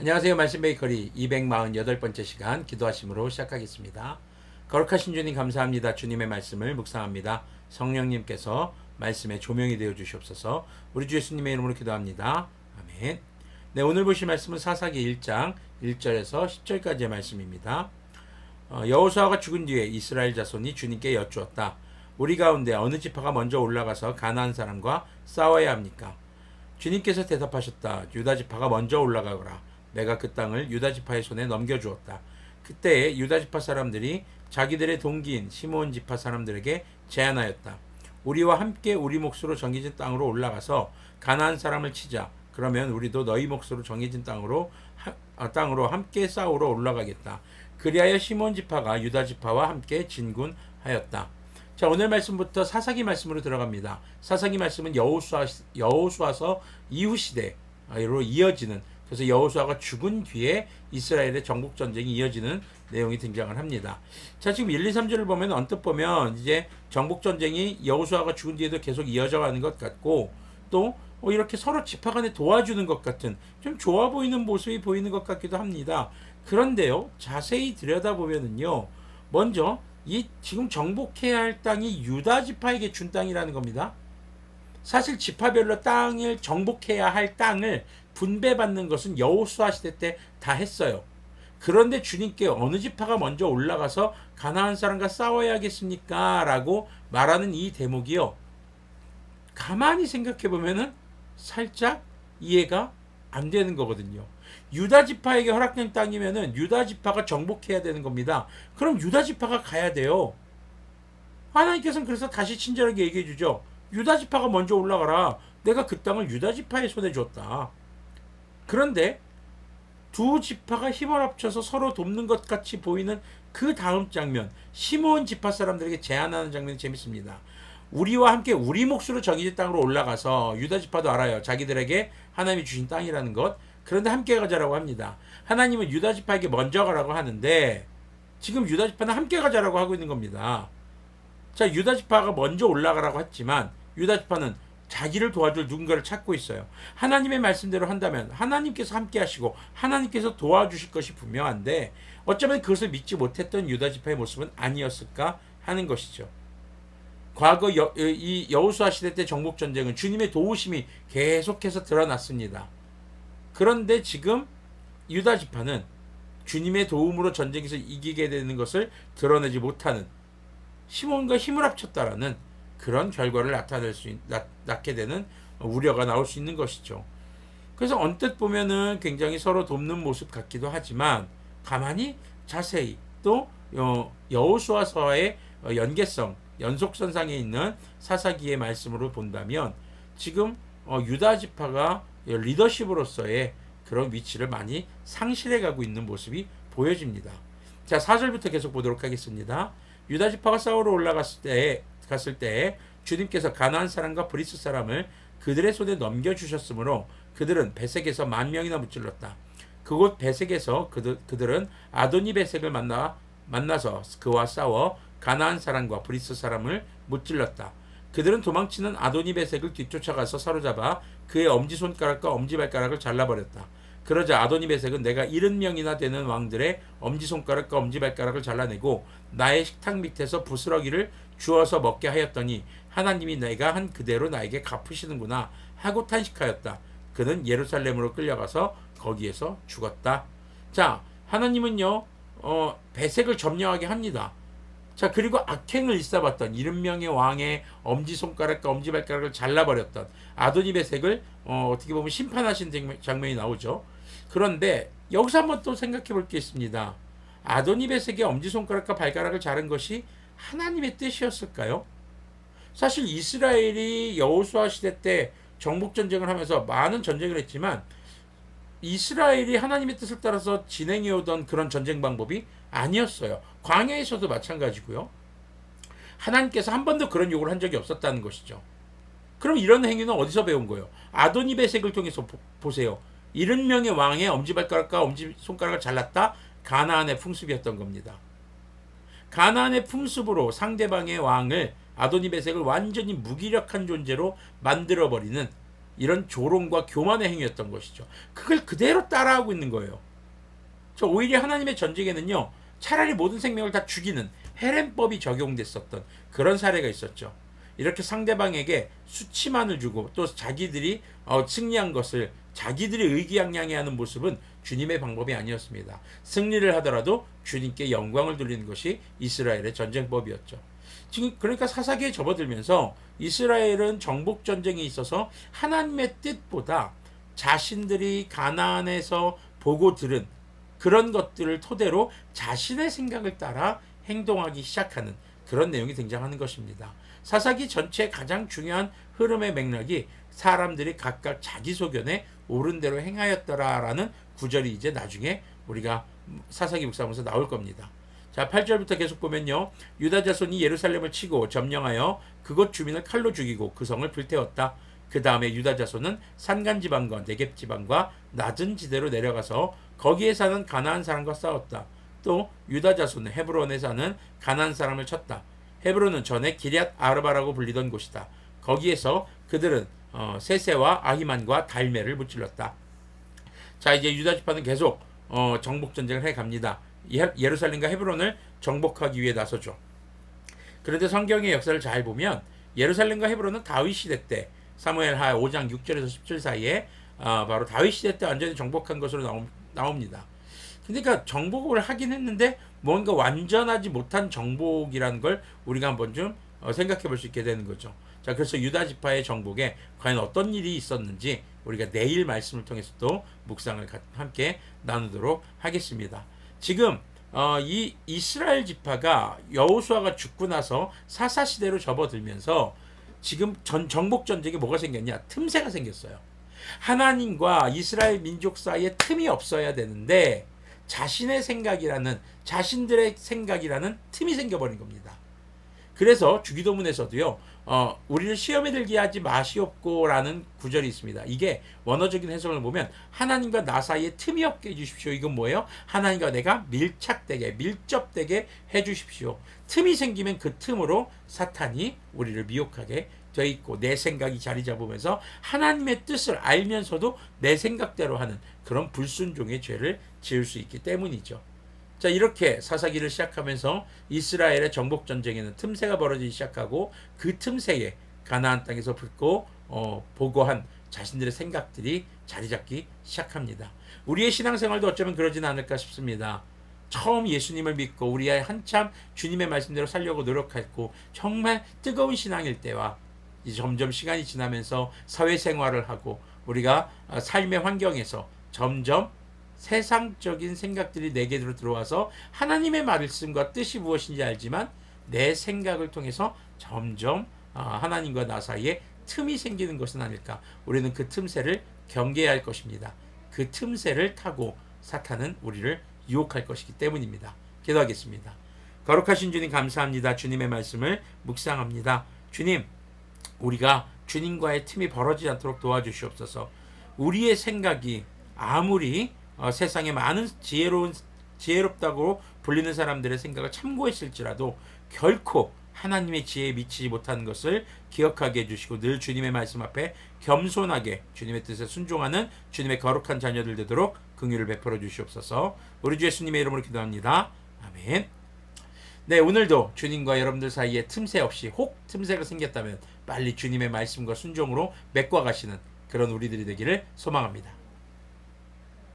안녕하세요. 말씀 베이커리 248번째 시간 기도하심으로 시작하겠습니다. 거룩하신 주님 감사합니다. 주님의 말씀을 묵상합니다. 성령님께서 말씀의 조명이 되어 주시옵소서. 우리 주 예수님의 이름으로 기도합니다. 아멘. 네, 오늘 보실 말씀은 사사기 1장 1절에서 10절까지의 말씀입니다. 여호수아가 죽은 뒤에 이스라엘 자손이 주님께 여쭈었다. 우리 가운데 어느 지파가 먼저 올라가서 가나안 사람과 싸워야 합니까? 주님께서 대답하셨다. 유다 지파가 먼저 올라가거라. 내가 그 땅을 유다 지파의 손에 넘겨주었다. 그때 유다 지파 사람들이 자기들의 동기인 시므온 지파 사람들에게 제안하였다. 우리와 함께 우리 몫으로 정해진 땅으로 올라가서 가나안 사람을 치자. 그러면 우리도 너희 몫으로 정해진 땅으로 함께 싸우러 올라가겠다. 그리하여 시므온 지파가 유다 지파와 함께 진군하였다. 자, 오늘 말씀부터 사사기 말씀으로 들어갑니다. 사사기 말씀은 여호수아서 이후 시대로 이어지는, 그래서 여호수아가 죽은 뒤에 이스라엘의 정복 전쟁이 이어지는 내용이 등장을 합니다. 자, 지금 1, 2, 3절을 보면 언뜻 보면 이제 정복 전쟁이 여호수아가 죽은 뒤에도 계속 이어져 가는 것 같고, 또 이렇게 서로 지파 간에 도와주는 것 같은 좀 좋아 보이는 모습이 보이는 것 같기도 합니다. 그런데요, 자세히 들여다보면은요, 먼저 이 지금 정복해야 할 땅이 유다 지파에게 준 땅이라는 겁니다. 사실 지파별로 땅을 정복해야 할 땅을 분배받는 것은 여호수아 시대 때 다 했어요. 그런데 주님께 어느 지파가 먼저 올라가서 가나안 사람과 싸워야겠습니까? 라고 말하는 이 대목이요, 가만히 생각해 보면은 살짝 이해가 안 되는 거거든요. 유다 지파에게 허락된 땅이면은 유다 지파가 정복해야 되는 겁니다. 그럼 유다 지파가 가야 돼요. 하나님께서는 그래서 다시 친절하게 얘기해 주죠. 유다 지파가 먼저 올라가라. 내가 그 땅을 유다 지파의 손에 줬다. 그런데 두 지파가 힘을 합쳐서 서로 돕는 것 같이 보이는 그 다음 장면, 시므온 지파 사람들에게 제안하는 장면이 재밌습니다. 우리와 함께 우리 몫으로 정해진 땅으로 올라가서, 유다 지파도 알아요, 자기들에게 하나님이 주신 땅이라는 것. 그런데 함께 가자라고 합니다. 하나님은 유다 지파에게 먼저 가라고 하는데 지금 유다 지파는 함께 가자라고 하고 있는 겁니다. 자, 유다 지파가 먼저 올라가라고 했지만 유다 지파는 자기를 도와줄 누군가를 찾고 있어요. 하나님의 말씀대로 한다면 하나님께서 함께 하시고 하나님께서 도와주실 것이 분명한데, 어쩌면 그것을 믿지 못했던 유다 지파의 모습은 아니었을까 하는 것이죠. 과거 이 여호수아 시대 때 정복 전쟁은 주님의 도우심이 계속해서 드러났습니다. 그런데 지금 유다 지파는 주님의 도움으로 전쟁에서 이기게 되는 것을 드러내지 못하는, 시몬과 힘을 합쳤다라는 그런 결과를 낳게 되는 우려가 나올 수 있는 것이죠. 그래서 언뜻 보면은 굉장히 서로 돕는 모습 같기도 하지만, 가만히 자세히 또 여호수아서의 연속선상에 있는 사사기의 말씀으로 본다면 지금 유다 지파가 리더십으로서의 그런 위치를 많이 상실해 가고 있는 모습이 보여집니다. 자, 4절부터 계속 보도록 하겠습니다. 유다 지파가 싸우러 갔을 때 주님께서 가나안 사람과 브리스 사람을 그들의 손에 넘겨주셨으므로 그들은 베색에서 10,000명이나 무찔렀다. 그곳 베색에서 그들은 아도니 베색을 만나서 그와 싸워 가나안 사람과 브리스 사람을 무찔렀다. 그들은 도망치는 아도니 베색을 뒤쫓아가서 사로잡아 그의 엄지손가락과 엄지발가락을 잘라버렸다. 그러자 아도니 베색은 내가 70명이나 되는 왕들의 엄지손가락과 엄지발가락을 잘라내고 나의 식탁 밑에서 부스러기를 주어서 먹게 하였더니 하나님이 내가 한 그대로 나에게 갚으시는구나 하고 탄식하였다. 그는 예루살렘으로 끌려가서 거기에서 죽었다. 자, 하나님은요, 베색을 점령하게 합니다. 자, 그리고 악행을 일삼았던 70명의 왕의 엄지손가락과 엄지발가락을 잘라버렸던 아도니 베색을 어떻게 보면 심판하신 장면이 나오죠. 그런데 여기서 한번 또 생각해 볼 게 있습니다. 아도니 베색의 엄지손가락과 발가락을 자른 것이 하나님의 뜻이었을까요? 사실 이스라엘이 여호수아 시대 때 정복 전쟁을 하면서 많은 전쟁을 했지만 이스라엘이 하나님의 뜻을 따라서 진행해 오던 그런 전쟁 방법이 아니었어요. 광야에서도 마찬가지고요. 하나님께서 한 번도 그런 요구를 한 적이 없었다는 것이죠. 그럼 이런 행위는 어디서 배운 거예요? 아도니 베색을 통해서 보세요. 70명의 왕의 엄지발가락과 엄지손가락을 잘랐다. 가나안의 풍습이었던 겁니다. 가나안의 풍습으로 상대방의 왕을, 아도니 베색을 완전히 무기력한 존재로 만들어버리는 이런 조롱과 교만의 행위였던 것이죠. 그걸 그대로 따라하고 있는 거예요. 오히려 하나님의 전쟁에는요, 차라리 모든 생명을 다 죽이는 해렘법이 적용됐었던 그런 사례가 있었죠. 이렇게 상대방에게 수치만을 주고 또 자기들이 승리한 것을 자기들이 의기양양해하는 모습은 주님의 방법이 아니었습니다. 승리를 하더라도 주님께 영광을 돌리는 것이 이스라엘의 전쟁법이었죠. 지금 그러니까 사사기에 접어들면서 이스라엘은 정복 전쟁에 있어서 하나님의 뜻보다 자신들이 가나안에서 보고 들은 그런 것들을 토대로 자신의 생각을 따라 행동하기 시작하는 그런 내용이 등장하는 것입니다. 사사기 전체의 가장 중요한 흐름의 맥락이 사람들이 각각 자기 소견에 옳은 대로 행하였더라라는 구절이 이제 나중에 우리가 사사기 묵상하면서 나올 겁니다. 자, 8절부터 계속 보면요. 유다 자손이 예루살렘을 치고 점령하여 그곳 주민을 칼로 죽이고 그 성을 불태웠다. 그 다음에 유다 자손은 산간 지방과 네겝 지방과 낮은 지대로 내려가서 거기에 사는 가나안 사람과 싸웠다. 또 유다 자손은 헤브론에 사는 가나안 사람을 쳤다. 헤브론은 전에 기럇 아르바라고 불리던 곳이다. 거기에서 그들은 세세와 아히만과 달메를 무찔렀다. 자, 이제 유다 지파는 계속 정복 전쟁을 해 갑니다. 예루살렘과 헤브론을 정복하기 위해 나서죠. 그런데 성경의 역사를 잘 보면 예루살렘과 헤브론은 다윗 시대 때 사무엘하 5장 6절에서 10절 사이에 바로 다윗 시대 때 완전히 정복한 것으로 나옵니다. 그러니까 정복을 하긴 했는데 뭔가 완전하지 못한 정복이라는 걸 우리가 한번 좀 생각해 볼 수 있게 되는 거죠. 자, 그래서 유다 지파의 정복에 과연 어떤 일이 있었는지 우리가 내일 말씀을 통해서 또 묵상을 함께 나누도록 하겠습니다. 지금 이 이스라엘 지파가 여호수아가 죽고 나서 사사 시대로 접어들면서 지금 정복 전쟁에 뭐가 생겼냐? 틈새가 생겼어요. 하나님과 이스라엘 민족 사이에 틈이 없어야 되는데 자신들의 생각이라는 틈이 생겨버린 겁니다. 그래서 주기도문에서도요, 우리를 시험에 들게 하지 마시옵고라는 구절이 있습니다. 이게 원어적인 해석을 보면 하나님과 나 사이에 틈이 없게 해주십시오. 이건 뭐예요? 하나님과 내가 밀접되게 해주십시오. 틈이 생기면 그 틈으로 사탄이 우리를 미혹하게 돼 있고 내 생각이 자리 잡으면서 하나님의 뜻을 알면서도 내 생각대로 하는 그런 불순종의 죄를 지을 수 있기 때문이죠. 자, 이렇게 사사기를 시작하면서 이스라엘의 정복 전쟁에는 틈새가 벌어지기 시작하고 그 틈새에 가나안 땅에서 붙고 보고한 자신들의 생각들이 자리 잡기 시작합니다. 우리의 신앙생활도 어쩌면 그러지는 않을까 싶습니다. 처음 예수님을 믿고 우리의 한참 주님의 말씀대로 살려고 노력했고 정말 뜨거운 신앙일 때와 이제 점점 시간이 지나면서 사회생활을 하고 우리가 삶의 환경에서 점점 세상적인 생각들이 내게로 들어와서 하나님의 말씀과 뜻이 무엇인지 알지만 내 생각을 통해서 점점 하나님과 나 사이에 틈이 생기는 것은 아닐까. 우리는 그 틈새를 경계해야 할 것입니다. 그 틈새를 타고 사탄은 우리를 유혹할 것이기 때문입니다. 기도하겠습니다. 거룩하신 주님 감사합니다. 주님의 말씀을 묵상합니다. 주님, 우리가 주님과의 틈이 벌어지지 않도록 도와주시옵소서. 우리의 생각이 아무리 세상에 많은 지혜롭다고 불리는 사람들의 생각을 참고했을지라도 결코 하나님의 지혜에 미치지 못하는 것을 기억하게 해주시고 늘 주님의 말씀 앞에 겸손하게 주님의 뜻에 순종하는 주님의 거룩한 자녀들 되도록 긍휼을 베풀어 주시옵소서. 우리 주 예수님의 이름으로 기도합니다. 아멘. 네, 오늘도 주님과 여러분들 사이에 틈새 없이 혹 틈새가 생겼다면 빨리 주님의 말씀과 순종으로 메꿔 가시는 그런 우리들이 되기를 소망합니다.